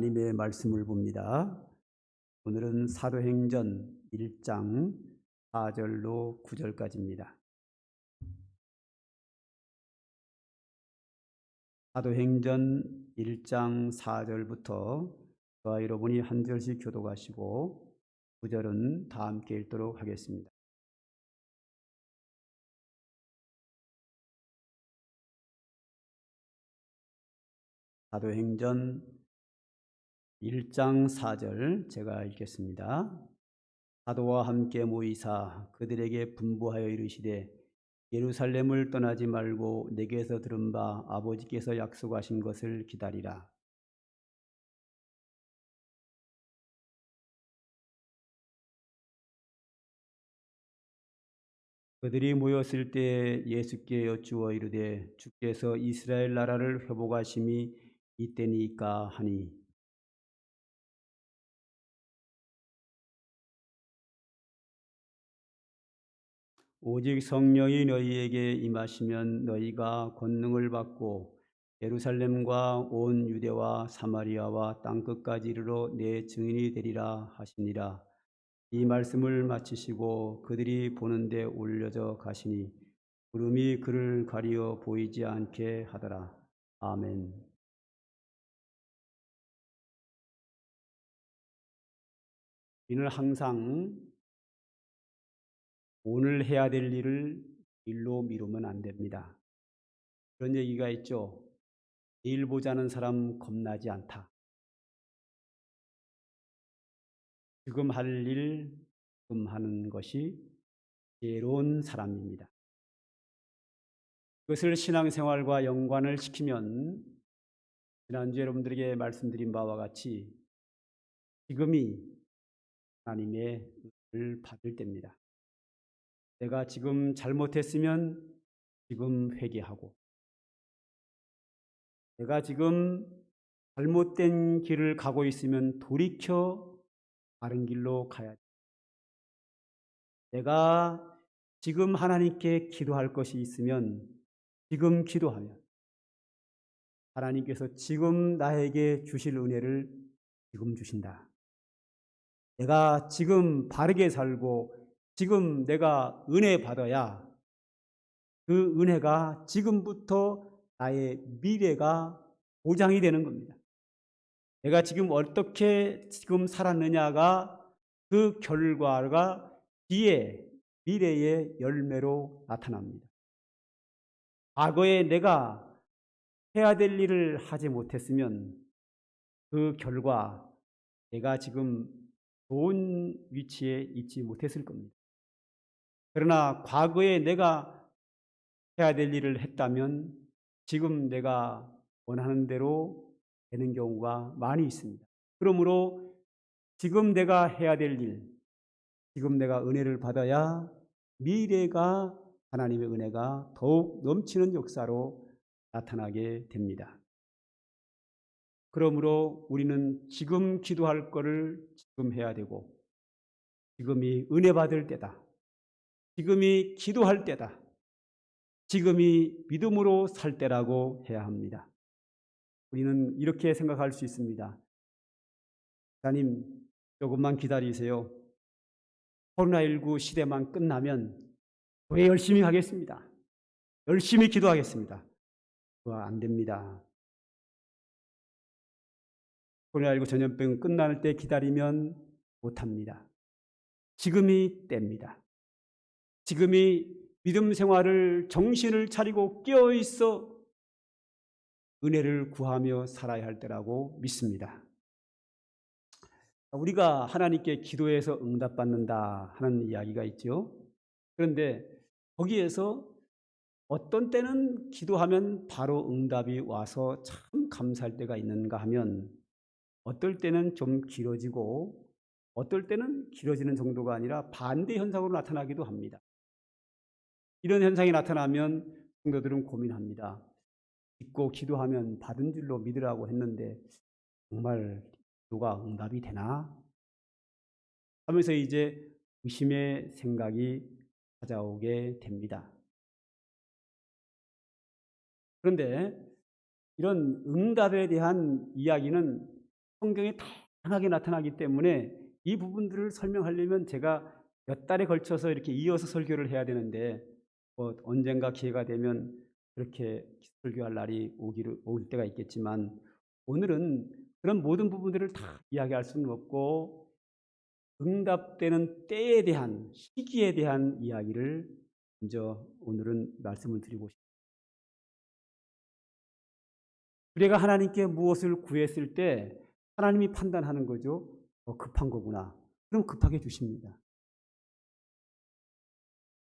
하나님의 말씀을 봅니다. 오늘은 사도행전 1장 4절로 9절까지입니다. 사도행전 1장 4절부터 저와 여러분이 한 절씩 교독하시고 9절은 다 함께 읽도록 하겠습니다. 사도행전 1장 4절 제가 읽겠습니다. 사도와 함께 모이사 그들에게 분부하여 이르시되 예루살렘을 떠나지 말고 내게서 들은 바 아버지께서 약속하신 것을 기다리라. 그들이 모였을 때 예수께 여쭈어 이르되 주께서 이스라엘 나라를 회복하심이 이때니까 하니 오직 성령이 너희에게 임하시면 너희가 권능을 받고 예루살렘과 온 유대와 사마리아와 땅끝까지 이르러 내 증인이 되리라 하시니라. 이 말씀을 마치시고 그들이 보는데 올려져 가시니 구름이 그를 가리어 보이지 않게 하더라. 아멘. 우리는 항상 오늘 해야 될 일을 일로 미루면 안 됩니다. 그런 얘기가 있죠. 내일 보자는 사람 겁나지 않다. 지금 할 일, 지금 하는 것이 지혜로운 사람입니다. 그것을 신앙생활과 연관을 시키면 지난주에 여러분들에게 말씀드린 바와 같이 지금이 하나님의 은혜를 받을 때입니다. 내가 지금 잘못했으면 지금 회개하고 내가 지금 잘못된 길을 가고 있으면 돌이켜 바른 길로 가야 돼. 내가 지금 하나님께 기도할 것이 있으면 지금 기도하면 하나님께서 지금 나에게 주실 은혜를 지금 주신다. 내가 지금 바르게 살고 지금 내가 은혜 받아야 그 은혜가 지금부터 나의 미래가 보장이 되는 겁니다. 내가 지금 어떻게 지금 살았느냐가 그 결과가 뒤에 미래의 열매로 나타납니다. 과거에 내가 해야 될 일을 하지 못했으면 그 결과 내가 지금 좋은 위치에 있지 못했을 겁니다. 그러나 과거에 내가 해야 될 일을 했다면 지금 내가 원하는 대로 되는 경우가 많이 있습니다. 그러므로 지금 내가 해야 될 일, 지금 내가 은혜를 받아야 미래가 하나님의 은혜가 더욱 넘치는 역사로 나타나게 됩니다. 그러므로 우리는 지금 기도할 것을 지금 해야 되고 지금이 은혜 받을 때다. 지금이 기도할 때다. 지금이 믿음으로 살 때라고 해야 합니다. 우리는 이렇게 생각할 수 있습니다. 하나님, 조금만 기다리세요. 코로나19 시대만 끝나면 교회 열심히 하겠습니다. 열심히 기도하겠습니다. 그거 안 됩니다. 코로나19 전염병 끝날 때 기다리면 못합니다. 지금이 때입니다. 지금이 믿음 생활을 정신을 차리고 깨어 있어 은혜를 구하며 살아야 할 때라고 믿습니다. 우리가 하나님께 기도해서 응답받는다 하는 이야기가 있죠. 그런데 거기에서 어떤 때는 기도하면 바로 응답이 와서 참 감사할 때가 있는가 하면 어떨 때는 좀 길어지고 어떨 때는 길어지는 정도가 아니라 반대 현상으로 나타나기도 합니다. 이런 현상이 나타나면 성도들은 고민합니다. 믿고 기도하면 받은 줄로 믿으라고 했는데 정말 기도가 응답이 되나? 하면서 이제 의심의 생각이 찾아오게 됩니다. 그런데 이런 응답에 대한 이야기는 성경에 다양하게 나타나기 때문에 이 부분들을 설명하려면 제가 몇 달에 걸쳐서 이렇게 이어서 설교를 해야 되는데 언젠가 기회가 되면 그렇게 설교할 날이 올 때가 있겠지만 오늘은 그런 모든 부분들을 다 이야기할 수는 없고 응답되는 때에 대한 시기에 대한 이야기를 먼저 오늘은 말씀을 드리고 싶습니다. 우리가 하나님께 무엇을 구했을 때 하나님이 판단하는 거죠. 급한 거구나. 그럼 급하게 주십니다.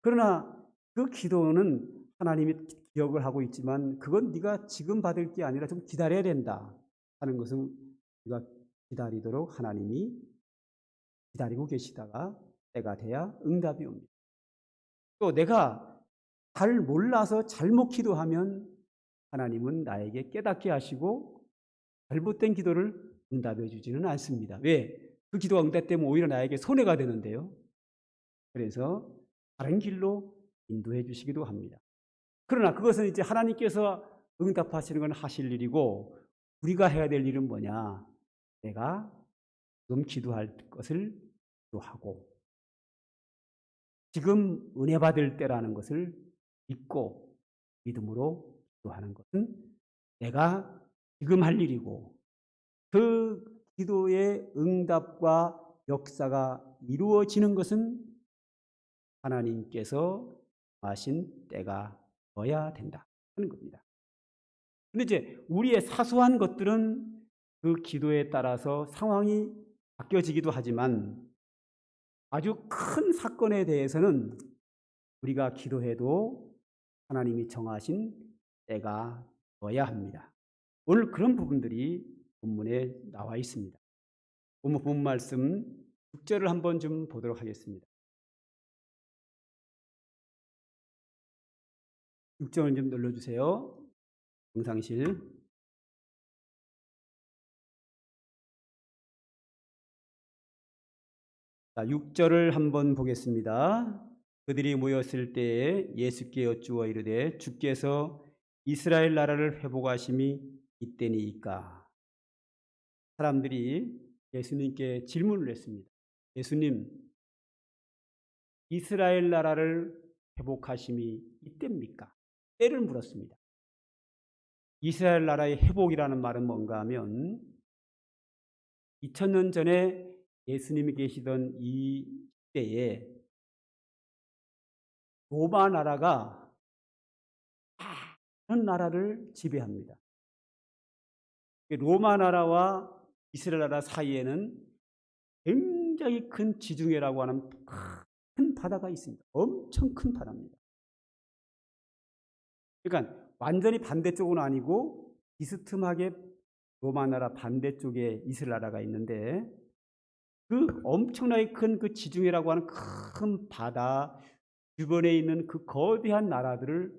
그러나 그 기도는 하나님이 기억을 하고 있지만 그건 네가 지금 받을 게 아니라 좀 기다려야 된다 하는 것은 우리가 기다리도록 하나님이 기다리고 계시다가 때가 돼야 응답이 옵니다. 또 내가 잘 몰라서 잘못 기도하면 하나님은 나에게 깨닫게 하시고 잘못된 기도를 응답해 주지는 않습니다. 왜? 그 기도가 응답되면 오히려 나에게 손해가 되는데요. 그래서 다른 길로 인도해 주시기도 합니다. 그러나 그것은 이제 하나님께서 응답하시는 건 하실 일이고 우리가 해야 될 일은 뭐냐? 내가 지금 기도할 것을 기도하고 지금 은혜 받을 때라는 것을 믿고 믿음으로 기도하는 것은 내가 지금 할 일이고 그 기도의 응답과 역사가 이루어지는 것은 하나님께서 하신 때가 되어야 된다 하는 겁니다. 근데 이제 우리의 사소한 것들은 그 기도에 따라서 상황이 바뀌어지기도 하지만 아주 큰 사건에 대해서는 우리가 기도해도 하나님이 정하신 때가 되어야 합니다. 오늘 그런 부분들이 본문에 나와 있습니다. 본 말씀 6절을 한번 좀 보도록 하겠습니다. 6절을 좀 눌러주세요. 영상실. 자, 6절을 한번 보겠습니다. 그들이 모였을 때에 예수께 여쭈어 이르되 주께서 이스라엘 나라를 회복하심이 이때니이까. 사람들이 예수님께 질문을 했습니다. 예수님, 이스라엘 나라를 회복하심이 이때입니까? 때를 물었습니다. 이스라엘 나라의 회복이라는 말은 뭔가 하면 2000년 전에 예수님이 계시던 이 때에 로마 나라가 다른 나라를 지배합니다. 로마 나라와 이스라엘 나라 사이에는 굉장히 큰 지중해라고 하는 큰 바다가 있습니다. 엄청 큰 바다입니다. 그러니까 완전히 반대쪽은 아니고 비스듬하게 로마 나라 반대쪽에 이스라엘 나라가 있는데 그 엄청나게 큰 그 지중해라고 하는 큰 바다 주변에 있는 그 거대한 나라들을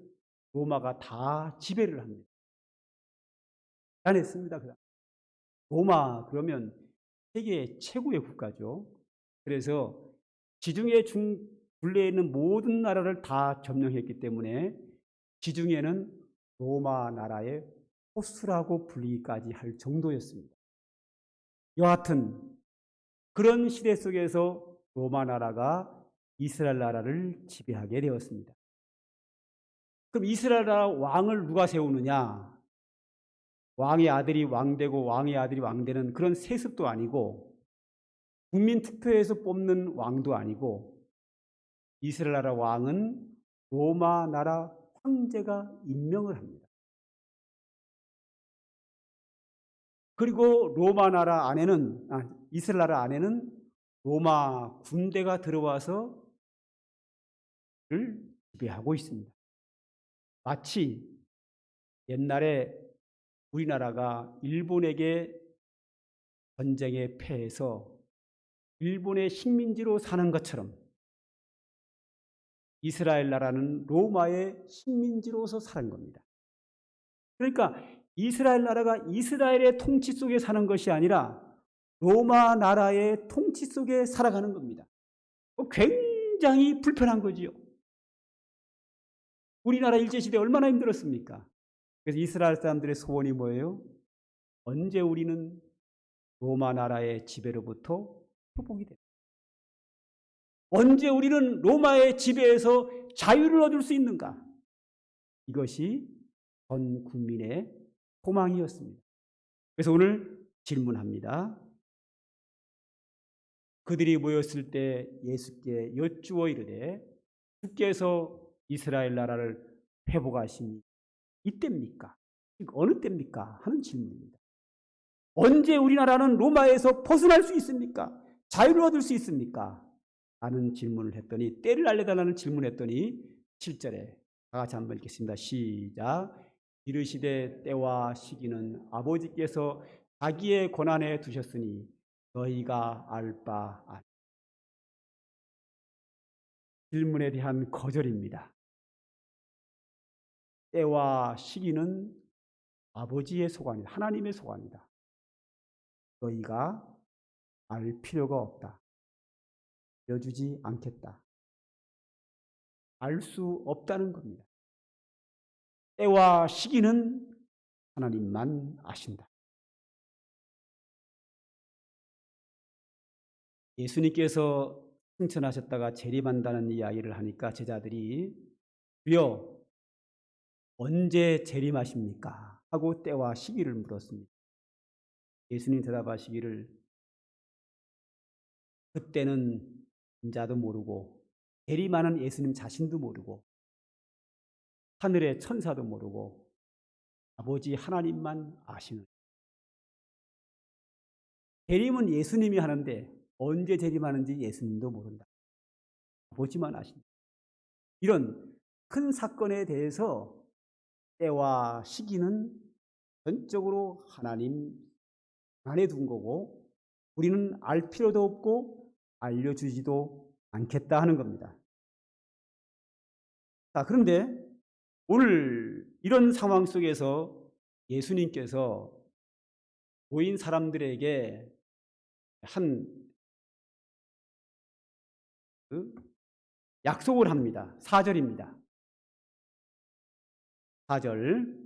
로마가 다 지배를 합니다. 대단했습니다. 로마 그러면 세계 최고의 국가죠. 그래서 지중해 둘레에 있는 모든 나라를 다 점령했기 때문에 지중해는 로마 나라의 호수라고 불리기까지 할 정도였습니다. 여하튼 그런 시대 속에서 로마 나라가 이스라엘 나라를 지배하게 되었습니다. 그럼 이스라엘 나라 왕을 누가 세우느냐? 왕의 아들이 왕되고 왕의 아들이 왕되는 그런 세습도 아니고 국민 투표에서 뽑는 왕도 아니고 이스라엘 나라 왕은 로마 나라 황제가 임명을 합니다. 그리고 로마 나라 안에는 이스라엘 나라 안에는 로마 군대가 들어와서 를 지배하고 있습니다. 마치 옛날에 우리나라가 일본에게 전쟁에 패해서 일본의 식민지로 사는 것처럼 이스라엘 나라는 로마의 식민지로서 사는 겁니다. 그러니까 이스라엘 나라가 이스라엘의 통치 속에 사는 것이 아니라 로마 나라의 통치 속에 살아가는 겁니다. 굉장히 불편한 거지요. 우리나라 일제시대 얼마나 힘들었습니까? 그래서 이스라엘 사람들의 소원이 뭐예요? 언제 우리는 로마 나라의 지배로부터 회복이 됩니다. 언제 우리는 로마의 지배에서 자유를 얻을 수 있는가? 이것이 전 국민의 소망이었습니다. 그래서 오늘 질문합니다. 그들이 모였을 때 예수께 여쭈어 이르되 주께서 이스라엘 나라를 회복하시니 이때입니까? 어느 때입니까? 하는 질문입니다. 언제 우리나라는 로마에서 벗어날 수 있습니까? 자유를 얻을 수 있습니까? 라는 질문을 했더니, 때를 알려달라는 질문을 했더니 7절에 다 같이 한번 읽겠습니다. 시작. 이르시되 때와 시기는 아버지께서 자기의 권한에 두셨으니 너희가 알 바 아니. 질문에 대한 거절입니다. 때와 시기는 아버지의 소관이다. 하나님의 소관이다. 너희가 알 필요가 없다. 알려주지 않겠다. 알 수 없다는 겁니다. 때와 시기는 하나님만 아신다. 예수님께서 승천하셨다가 재림한다는 이야기를 하니까 제자들이 주여 언제 재림하십니까? 하고 때와 시기를 물었습니다. 예수님 대답하시기를 그때는 인자도 모르고 재림하는 예수님 자신도 모르고 하늘의 천사도 모르고 아버지 하나님만 아시는. 재림은 예수님이 하는데 언제 재림하는지 예수님도 모른다. 아버지만 아신다. 이런 큰 사건에 대해서 때와 시기는 전적으로 하나님 안에 둔 거고 우리는 알 필요도 없고 알려주지도 않겠다 하는 겁니다. 자, 그런데 오늘 이런 상황 속에서 예수님께서 모인 사람들에게 한 약속을 합니다. 4절입니다. 4절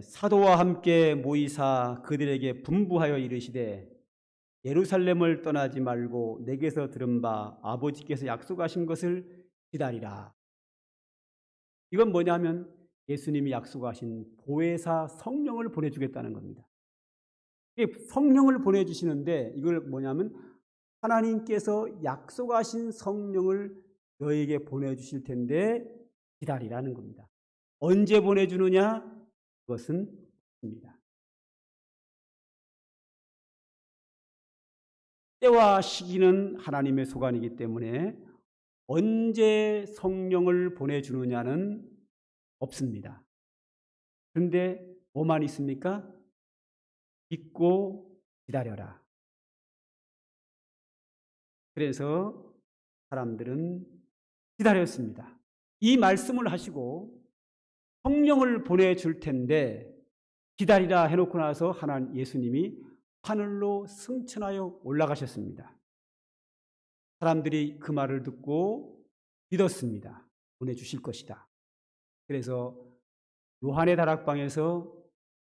사도와 함께 모이사 그들에게 분부하여 이르시되 예루살렘을 떠나지 말고 내게서 들은 바 아버지께서 약속하신 것을 기다리라. 이건 뭐냐면 예수님이 약속하신 보혜사 성령을 보내주겠다는 겁니다. 성령을 보내주시는데 이걸 뭐냐면 하나님께서 약속하신 성령을 너에게 보내주실 텐데 기다리라는 겁니다. 언제 보내주느냐? 그것은 없습니다. 때와 시기는 하나님의 소관이기 때문에 언제 성령을 보내주느냐는 없습니다. 그런데 뭐만 있습니까? 믿고 기다려라. 그래서 사람들은 기다렸습니다. 이 말씀을 하시고 성령을 보내줄 텐데 기다리라 해놓고 나서 하나님 예수님이 하늘로 승천하여 올라가셨습니다. 사람들이 그 말을 듣고 믿었습니다. 보내주실 것이다. 그래서 요한의 다락방에서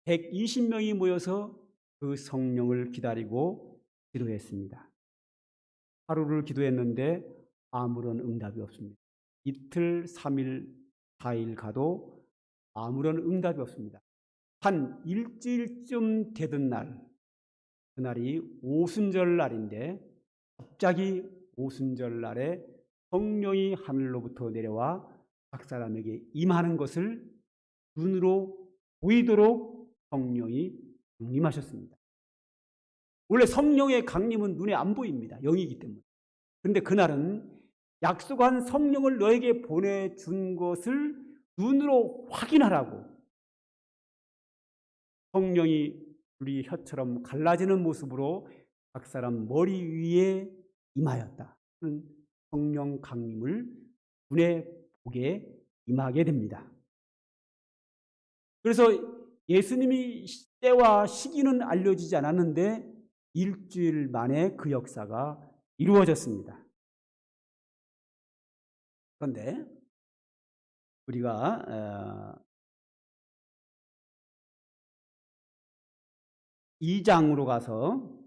120명이 모여서 그 성령을 기다리고 기도했습니다. 하루를 기도했는데 아무런 응답이 없습니다. 이틀, 3일, 4일 가도 아무런 응답이 없습니다. 한 일주일쯤 되던 날, 그날이 오순절 날인데 갑자기 오순절 날에 성령이 하늘로부터 내려와 각 사람에게 임하는 것을 눈으로 보이도록 성령이 강림하셨습니다. 원래 성령의 강림은 눈에 안 보입니다. 영이기 때문에. 그런데 그날은 약속한 성령을 너에게 보내준 것을 눈으로 확인하라고 성령이 우리 혀처럼 갈라지는 모습으로 각 사람 머리 위에 임하였다. 성령 강림을 눈에 보게 임하게 됩니다. 그래서 예수님이 때와 시기는 알려지지 않았는데 일주일 만에 그 역사가 이루어졌습니다. 그런데 우리가 2장으로 가서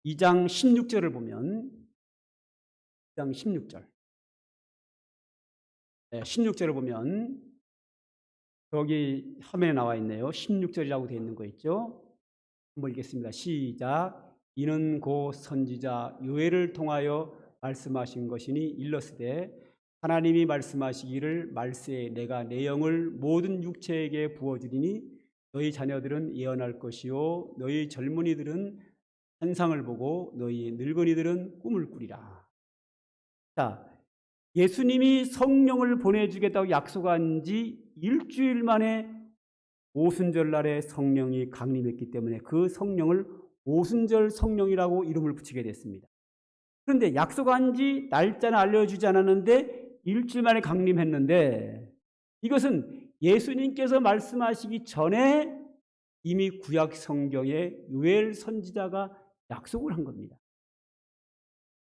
2장 16절을 보면 2장 16절. 16절을 보면 여기 화면에 나와 있네요. 16절이라고 되어 있는 거 있죠? 한번 읽겠습니다. 시작. 이는 곧 선지자 요엘을 통하여 말씀하신 것이니 일러스되 하나님이 말씀하시기를 말세에 내가 내 영을 모든 육체에게 부어주리니 너희 자녀들은 예언할 것이요 너희 젊은이들은 환상을 보고 너희 늙은이들은 꿈을 꾸리라. 자, 예수님이 성령을 보내주겠다고 약속한 지 일주일 만에 오순절 날에 성령이 강림했기 때문에 그 성령을 오순절 성령이라고 이름을 붙이게 됐습니다. 그런데 약속한 지 날짜는 알려주지 않았는데 일주일 만에 강림했는데 이것은 예수님께서 말씀하시기 전에 이미 구약 성경에 요엘 선지자가 약속을 한 겁니다.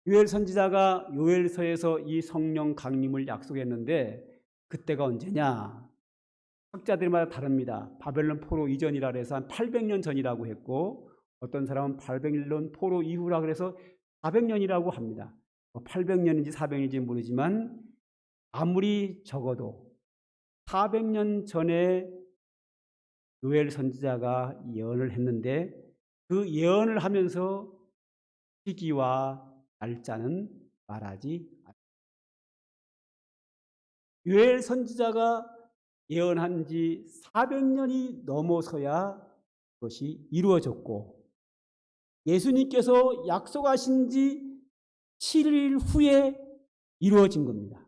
요엘 선지자가 요엘서에서 이 성령 강림을 약속했는데 그때가 언제냐? 학자들마다 다릅니다. 바벨론 포로 이전이라 해서 한 800년 전이라고 했고 어떤 사람은 800년 포로 이후라 그래서 400년이라고 합니다. 800년인지 400년인지 모르지만 아무리 적어도 400년 전에 요엘 선지자가 예언을 했는데 그 예언을 하면서 시기와 날짜는 말하지 않습니다. 요엘 선지자가 예언한 지 400년이 넘어서야 그것이 이루어졌고 예수님께서 약속하신 지 7일 후에 이루어진 겁니다.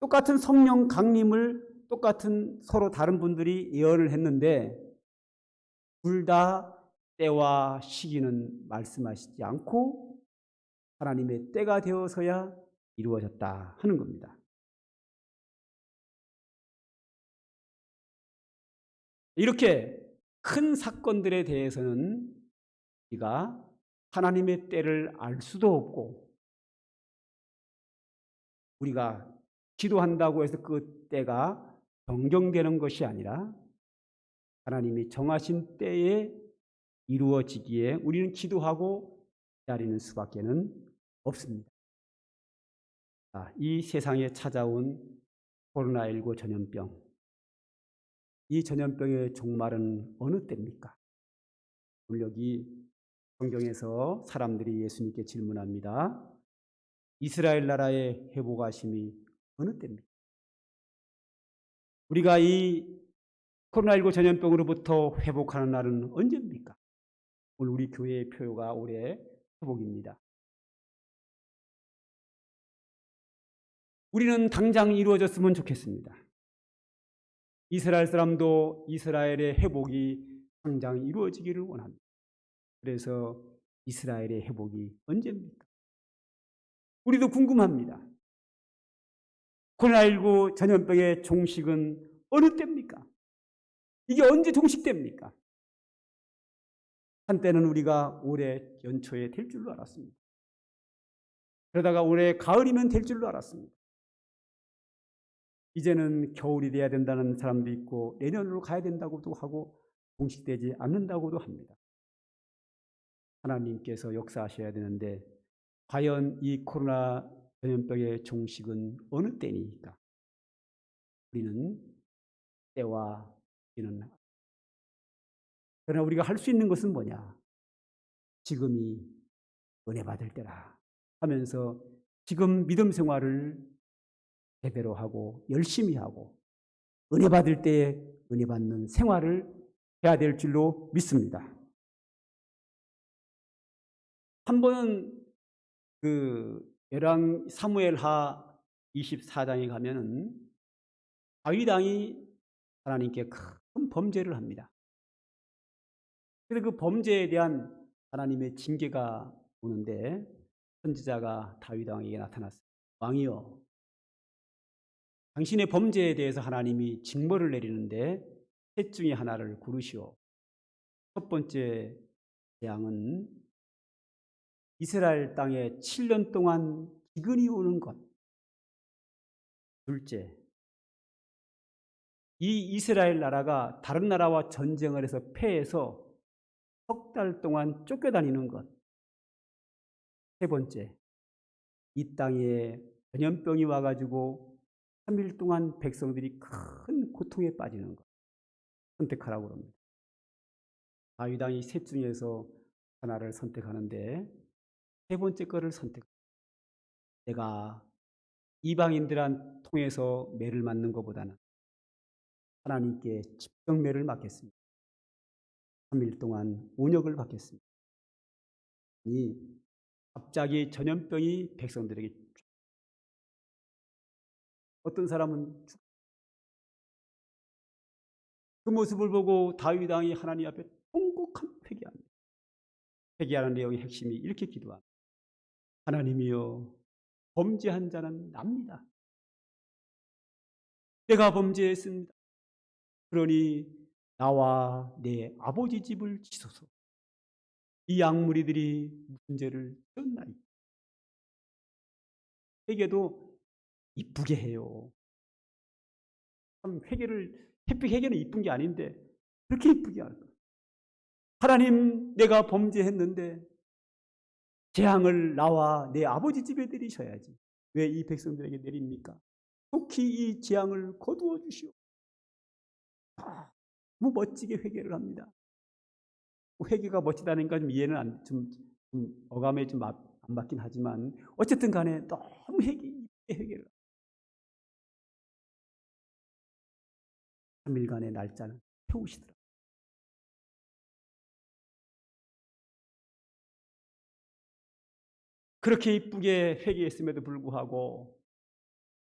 똑같은 성령 강림을 똑같은 서로 다른 분들이 예언을 했는데 둘 다 때와 시기는 말씀하시지 않고 하나님의 때가 되어서야 이루어졌다 하는 겁니다. 이렇게 큰 사건들에 대해서는 우리가 하나님의 때를 알 수도 없고 우리가 기도한다고 해서 그 때가 변경되는 것이 아니라 하나님이 정하신 때에 이루어지기에 우리는 기도하고 기다리는 수밖에는 없습니다. 이 세상에 찾아온 코로나19 전염병, 이 전염병의 종말은 어느 때입니까? 오늘 여기 성경에서 사람들이 예수님께 질문합니다. 이스라엘 나라의 회복하심이 어느 때입니까? 우리가 이 코로나19 전염병으로부터 회복하는 날은 언제입니까? 오늘 우리 교회의 표가 올해 회복입니다. 우리는 당장 이루어졌으면 좋겠습니다. 이스라엘 사람도 이스라엘의 회복이 당장 이루어지기를 원합니다. 그래서 이스라엘의 회복이 언제입니까? 우리도 궁금합니다. 코로나19 전염병의 종식은 어느 때입니까? 이게 언제 종식됩니까? 한때는 우리가 올해 연초에 될 줄로 알았습니다. 그러다가 올해 가을이면 될 줄로 알았습니다. 이제는 겨울이 돼야 된다는 사람도 있고 내년으로 가야 된다고도 하고 종식되지 않는다고도 합니다. 하나님께서 역사하셔야 되는데 과연 이 코로나 전염병의 종식은 어느 때입니까? 우리는 때와 시기는 그러나 우리가 할 수 있는 것은 뭐냐? 지금이 은혜 받을 때라 하면서 지금 믿음 생활을 제대로 하고 열심히 하고 은혜 받을 때에 은혜 받는 생활을 해야 될 줄로 믿습니다. 한 번은 열왕 사무엘하 24장에 가면은 다윗 왕이 하나님께 큰 범죄를 합니다. 그래서 그 범죄에 대한 하나님의 징계가 오는데 선지자가 다윗 왕에게 나타났어요. 왕이여, 당신의 범죄에 대해서 하나님이 징벌을 내리는데 셋 중에 하나를 고르시오. 첫 번째 재앙은 이스라엘 땅에 7년 동안 기근이 오는 것. 둘째, 이 이스라엘 나라가 다른 나라와 전쟁을 해서 패해서 석 달 동안 쫓겨다니는 것. 세 번째, 이 땅에 전염병이 와 가지고 3일 동안 백성들이 큰 고통에 빠지는 것. 선택하라고 합니다. 다윗 왕이 셋 중에서 하나를 선택하는데 세 번째 거를 선택. 내가 이방인들한 통해서 매를 맞는 것보다는 하나님께 집정매를 맞겠습니다. 3일 동안 온역을 받겠습니다. 이 갑자기 전염병이 백성들에게 어떤 사람은 그 모습을 보고 다윗 왕이 하나님 앞에 통곡한 회개합니다. 회개하는 내용의 핵심이 이렇게 기도합니다. 하나님이여, 범죄한 자는 납니다. 내가 범죄했습니다. 그러니 나와 내 아버지 집을 지소서. 이 양무리들이 무슨 죄를 지었나이까. 회개도 이쁘게 해요. 참 회개는 이쁜 게 아닌데 그렇게 이쁘게 할까? 하나님, 내가 범죄했는데 재앙을 나와 내 아버지 집에 내리셔야지. 왜 이 백성들에게 내립니까? 속히 이 재앙을 거두어 주시오. 너무 멋지게 회개를 합니다. 회개가 멋지다니까 좀 이해는 좀 어감에 좀 안 맞긴 하지만 어쨌든 간에 너무 회개를 3일간의 날짜는 태우시더라고요. 그렇게 이쁘게 회개했음에도 불구하고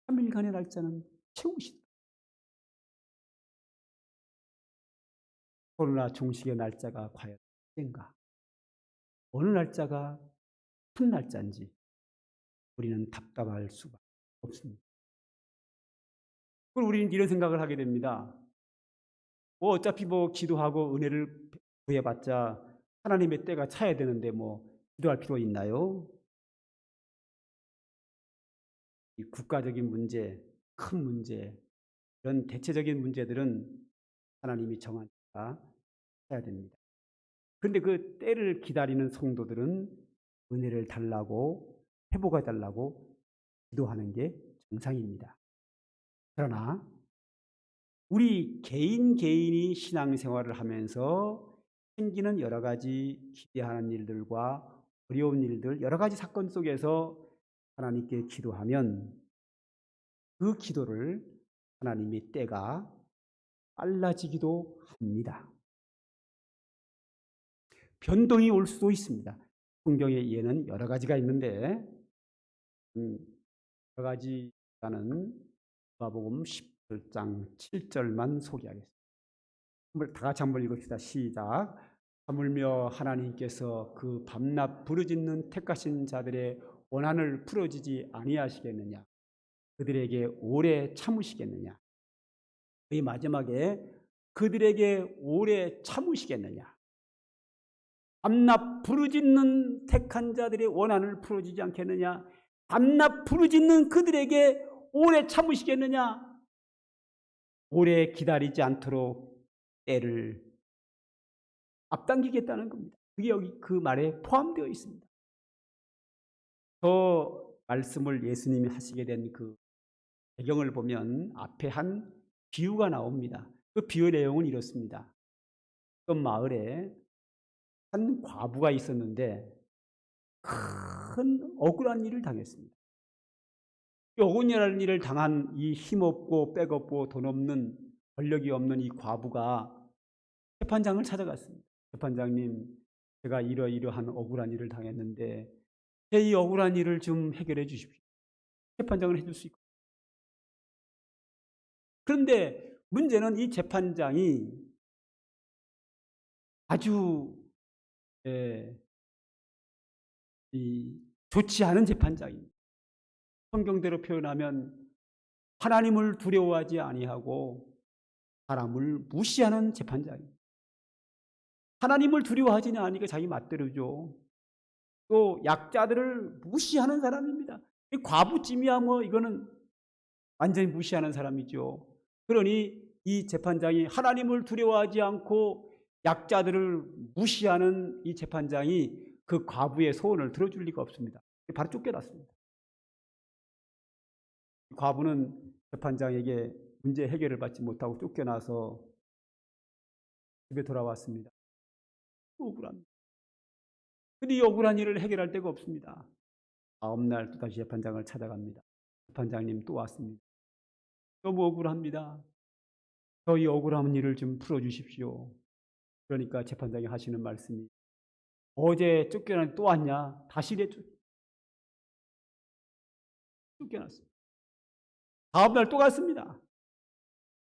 3일간의 날짜는 채우시더라고요. 코로나 종식의 날짜가 과연 언젠가? 어느 날짜가 큰 날짜인지 우리는 답답할 수가 없습니다. 그럼 우리는 이런 생각을 하게 됩니다. 어차피 기도하고 은혜를 구해봤자 하나님의 때가 차야 되는데 기도할 필요 있나요? 이 국가적인 문제, 큰 문제, 이런 대체적인 문제들은 하나님이 정한 때가 차야 됩니다. 그런데 그 때를 기다리는 성도들은 은혜를 달라고, 회복해 달라고 기도하는 게 정상입니다. 그러나 우리 개인이 신앙생활을 하면서 생기는 여러 가지 기대하는 일들과 어려운 일들, 여러 가지 사건 속에서 하나님께 기도하면 그 기도를 하나님의 때가 빨라지기도 합니다. 변동이 올 수도 있습니다. 성경의 예는 여러 가지가 있는데 여러 가지가는 누가복음 17장 7절만 소개하겠습니다. 다 같이 한번 읽읍시다. 시작. 하물며 하나님께서 그 밤낮 부르짖는 택하신 자들의 원한을 풀어주지 아니하시겠느냐? 그들에게 오래 참으시겠느냐? 이 마지막에 그들에게 오래 참으시겠느냐? 밤낮 부르짖는 택한 자들의 원한을 풀어주지 않겠느냐? 밤낮 부르짖는 그들에게 오래 참으시겠느냐? 오래 기다리지 않도록 때를 앞당기겠다는 겁니다. 그게 여기 그 말에 포함되어 있습니다. 저 말씀을 예수님이 하시게 된 그 배경을 보면 앞에 한 비유가 나옵니다. 그 비유 내용은 이렇습니다. 어떤 마을에 한 과부가 있었는데 큰 억울한 일을 당했습니다. 이 억울한 일을 당한 이 힘없고 백없고 돈 없는 권력이 없는 이 과부가 재판장을 찾아갔습니다. 재판장님, 제가 이러이러한 억울한 일을 당했는데 제 이 억울한 일을 좀 해결해 주십시오. 재판장을 해줄 수 있고. 그런데 문제는 이 재판장이 아주 좋지 않은 재판장입니다. 성경대로 표현하면 하나님을 두려워하지 아니하고 사람을 무시하는 재판장입니다. 하나님을 두려워하지 않으니까 자기 맛대로죠. 또 약자들을 무시하는 사람입니다. 이 과부찜이야 이거는 완전히 무시하는 사람이죠. 그러니 이 재판장이 하나님을 두려워하지 않고 약자들을 무시하는 이 재판장이 그 과부의 소원을 들어줄 리가 없습니다. 바로 쫓겨났습니다. 과부는 재판장에게 문제 해결을 받지 못하고 쫓겨나서 집에 돌아왔습니다. 억울합니다. 근데 이 억울한 일을 해결할 데가 없습니다. 다음날 또다시 재판장을 찾아갑니다. 재판장님 또 왔습니다. 너무 억울합니다. 저희 억울한 일을 좀 풀어주십시오. 그러니까 재판장이 하시는 말씀이 어제 쫓겨난 또 왔냐? 다시 쫓겨났습니다. 다음날 또 갔습니다.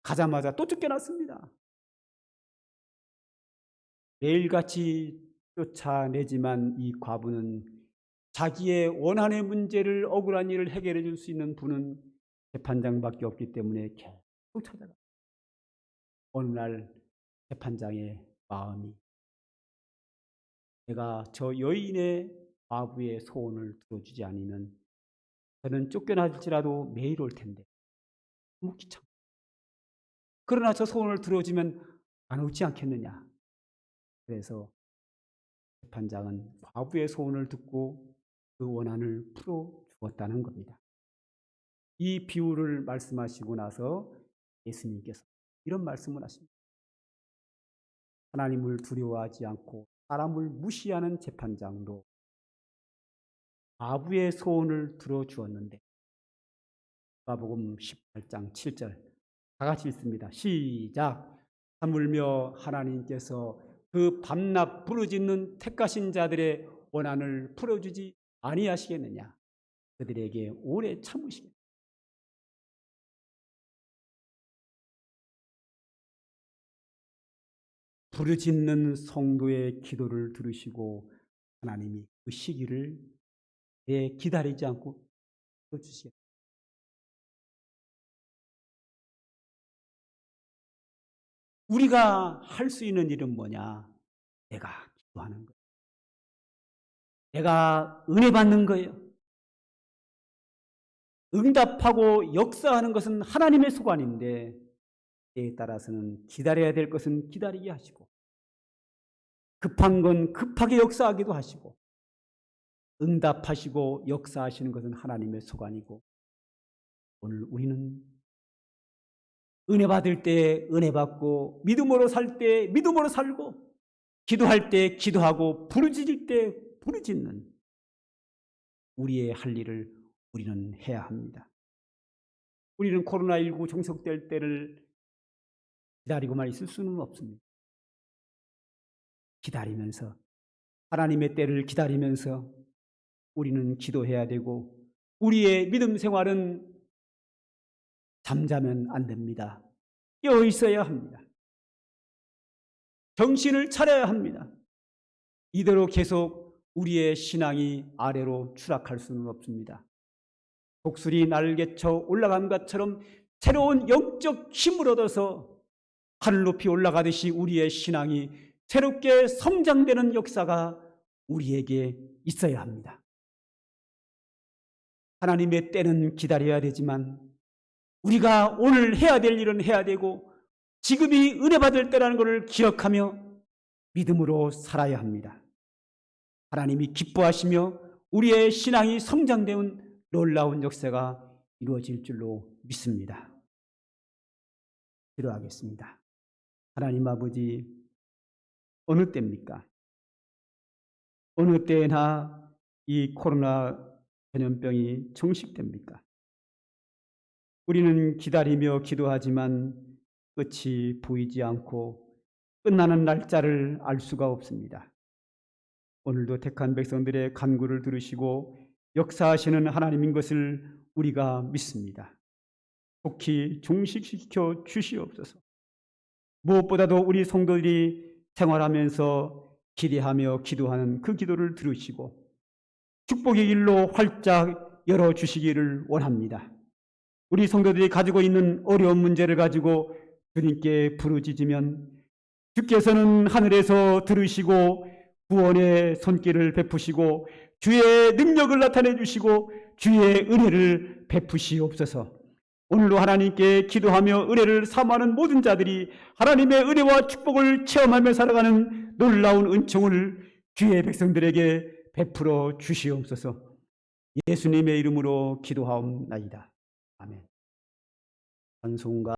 가자마자 또 쫓겨났습니다. 매일같이 쫓아내지만 이 과부는 자기의 원한의 문제를 억울한 일을 해결해 줄 수 있는 분은 재판장밖에 없기 때문에 계속 찾아가. 어느 날 재판장의 마음이 내가 저 여인의 과부의 소원을 들어주지 않으면 저는 쫓겨날지라도 매일 올 텐데 너무 귀찮고 그러나 저 소원을 들어주면 안 오지 않겠느냐. 그래서 재판장은 과부의 소원을 듣고 그 원한을 풀어주었다는 겁니다. 이 비유를 말씀하시고 나서 예수님께서 이런 말씀을 하십니다. 하나님을 두려워하지 않고 사람을 무시하는 재판장도 과부의 소원을 들어주었는데 누가복음 18장 7절 다 같이 읽습니다. 시작. 하물며 하나님께서 그 밤낮 부르짖는 택하신 자들의 원한을 풀어주지 아니하시겠느냐. 그들에게 오래 참으시겠느냐. 부르짖는 성도의 기도를 들으시고 하나님이 그 시기를 기다리지 않고 풀어주시겠다. 우리가 할 수 있는 일은 뭐냐? 내가 기도하는 거예요. 내가 은혜 받는 거예요. 응답하고 역사하는 것은 하나님의 소관인데 때에 따라서는 기다려야 될 것은 기다리게 하시고 급한 건 급하게 역사하기도 하시고 응답하시고 역사하시는 것은 하나님의 소관이고 오늘 우리는 은혜 받을 때 은혜 받고 믿음으로 살 때 믿음으로 살고 기도할 때 기도하고 부르짖을 때 부르짖는 우리의 할 일을 우리는 해야 합니다. 우리는 코로나19 종속될 때를 기다리고만 있을 수는 없습니다. 기다리면서 하나님의 때를 기다리면서 우리는 기도해야 되고 우리의 믿음 생활은 잠자면 안 됩니다. 깨어 있어야 합니다. 정신을 차려야 합니다. 이대로 계속 우리의 신앙이 아래로 추락할 수는 없습니다. 독수리 날개쳐 올라간 것처럼 새로운 영적 힘을 얻어서 하늘 높이 올라가듯이 우리의 신앙이 새롭게 성장되는 역사가 우리에게 있어야 합니다. 하나님의 때는 기다려야 되지만 우리가 오늘 해야 될 일은 해야 되고 지금이 은혜 받을 때라는 것을 기억하며 믿음으로 살아야 합니다. 하나님이 기뻐하시며 우리의 신앙이 성장되는 놀라운 역사가 이루어질 줄로 믿습니다. 기도하겠습니다. 하나님 아버지, 어느 때입니까? 어느 때나 이 코로나 전염병이 종식됩니까? 우리는 기다리며 기도하지만 끝이 보이지 않고 끝나는 날짜를 알 수가 없습니다. 오늘도 택한 백성들의 간구를 들으시고 역사하시는 하나님인 것을 우리가 믿습니다. 속히 종식시켜 주시옵소서. 무엇보다도 우리 성도들이 생활하면서 기대하며 기도하는 그 기도를 들으시고 축복의 길로 활짝 열어주시기를 원합니다. 우리 성도들이 가지고 있는 어려운 문제를 가지고 주님께 부르짖으면 주께서는 하늘에서 들으시고 구원의 손길을 베푸시고 주의 능력을 나타내 주시고 주의 은혜를 베푸시옵소서. 오늘도 하나님께 기도하며 은혜를 사모하는 모든 자들이 하나님의 은혜와 축복을 체험하며 살아가는 놀라운 은총을 주의 백성들에게 베풀어 주시옵소서. 예수님의 이름으로 기도하옵나이다. 아멘. 찬송가